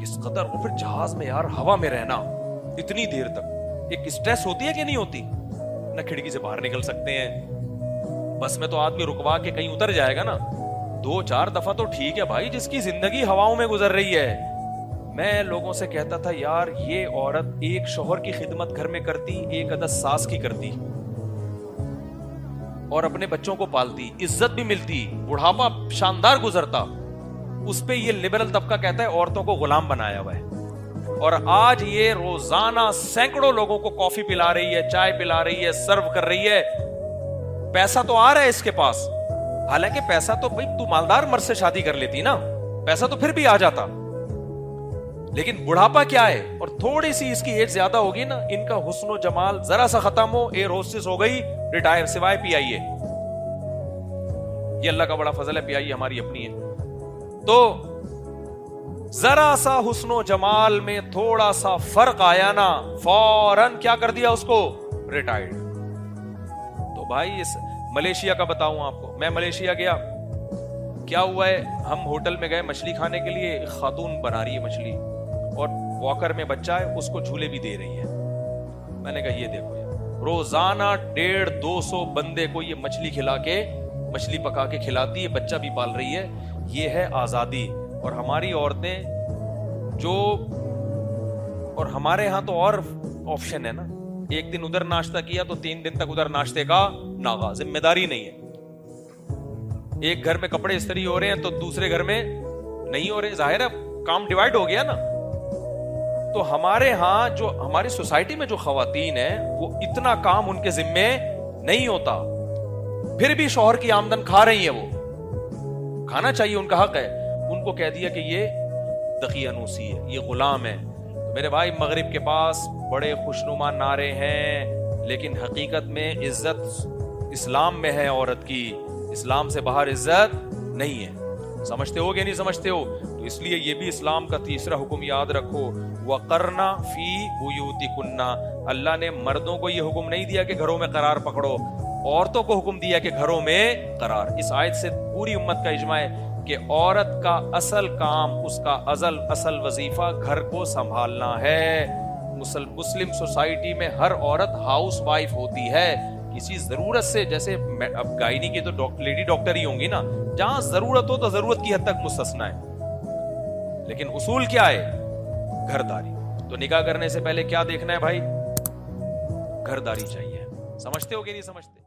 کس قدر. اور پھر جہاز میں یار ہوا میں رہنا اتنی دیر تک, ایک اسٹریس ہوتی ہے کہ نہیں ہوتی؟ نہ کھڑکی سے باہر نکل سکتے ہیں, بس میں تو آدمی رکوا کے کہیں اتر جائے گا نا. 2-4 دفعہ تو ٹھیک ہے بھائی, جس کی زندگی ہواؤں میں گزر رہی ہے. میں لوگوں سے کہتا تھا یار یہ عورت ایک شوہر کی خدمت گھر میں کرتی, ایک عدد ساس کی کرتی, اور اپنے بچوں کو پالتی, عزت بھی ملتی, بڑھاپا شاندار گزرتا. اس پہ یہ لبرل طبقہ کہتا ہے عورتوں کو غلام بنایا ہوا ہے. اور آج یہ روزانہ سینکڑوں لوگوں کو کافی پلا رہی ہے, چائے پلا رہی ہے, سرو کر رہی ہے. پیسہ تو آ رہا ہے اس کے پاس, حالانکہ پیسہ تو بھائی تو مالدار مرد سے شادی کر لیتی نا, پیسہ تو پھر بھی آ جاتا. لیکن بڑھاپا کیا ہے, اور تھوڑی سی اس کی ایج زیادہ ہوگی نا, ان کا حسن و جمال ذرا سا ختم ہو, ایئر ہوسٹس ہو گئی ریٹائر, سوائے پی آئی اے. یہ اللہ کا بڑا فضل ہے, پی آئی اے ہماری اپنی ہے. تو ذرا سا حسن و جمال میں تھوڑا سا فرق آیا نا, فوراً کیا کر دیا اس کو؟ ریٹائرڈ. تو بھائی اس ملیشیا کا بتاؤں آپ کو, میں ملیشیا گیا, کیا ہوا ہے, ہم ہوٹل میں گئے مچھلی کھانے کے لیے, خاتون بنا رہی ہے مچھلی, اور واکر میں بچہ ہے, اس کو جھولے بھی دے رہی ہے. میں نے کہا یہ دیکھو یار, روزانہ 150-200 بندے کو یہ مچھلی کھلا کے, مچھلی پکا کے کھلاتی ہے, بچہ بھی پال رہی ہے. یہ ہے آزادی. اور ہماری عورتیں جو, اور ہمارے ہاں تو اور آپشن ہے نا, ایک دن ادھر ناشتہ کیا تو 3 دن تک ادھر ناشتے کا ناغا, ذمہ داری نہیں ہے. ایک گھر میں کپڑے استری ہو رہے ہیں تو دوسرے گھر میں نہیں ہو رہے, ظاہر ہے کام ڈیوائڈ ہو گیا نا. تو ہمارے ہاں جو ہماری سوسائٹی میں جو خواتین ہیں وہ اتنا کام ان کے ذمے نہیں ہوتا, پھر بھی شوہر کی آمدن کھا رہی ہیں. وہ کھانا چاہیے, ان کا حق ہے. ان کو کہہ دیا کہ یہ دقیانوسی ہے, یہ غلام ہے. تو میرے بھائی مغرب کے پاس بڑے خوشنما نعرے ہیں, لیکن حقیقت میں عزت اسلام میں ہے عورت کی, اسلام سے باہر عزت نہیں ہے. سمجھتے ہو کہ نہیں سمجھتے ہو؟ تو اس لیے یہ بھی اسلام کا تیسرا حکم یاد رکھو, وَقَرْنَ فِي بُيُوتِكُنَّ. اللہ نے مردوں کو یہ حکم نہیں دیا کہ گھروں میں قرار پکڑو, عورتوں کو حکم دیا کہ گھروں میں قرار. اس آیت سے پوری امت کا اجماع ہے کہ عورت کا اصل کام, اس کا اصل وظیفہ گھر کو سنبھالنا ہے. مسلم سوسائٹی میں ہر عورت ہاؤس وائف ہوتی ہے. کسی ضرورت سے, جیسے اب گائنی کی تو لیڈی ڈاکٹر ہی ہوں گی نا, جہاں ضرورت ہو تو ضرورت کی حد تک مستثنا ہے, لیکن اصول کیا ہے؟ گھرداری. تو نکاح کرنے سے پہلے کیا دیکھنا ہے بھائی؟ گھرداری چاہیے. سمجھتے ہو کہ نہیں سمجھتے؟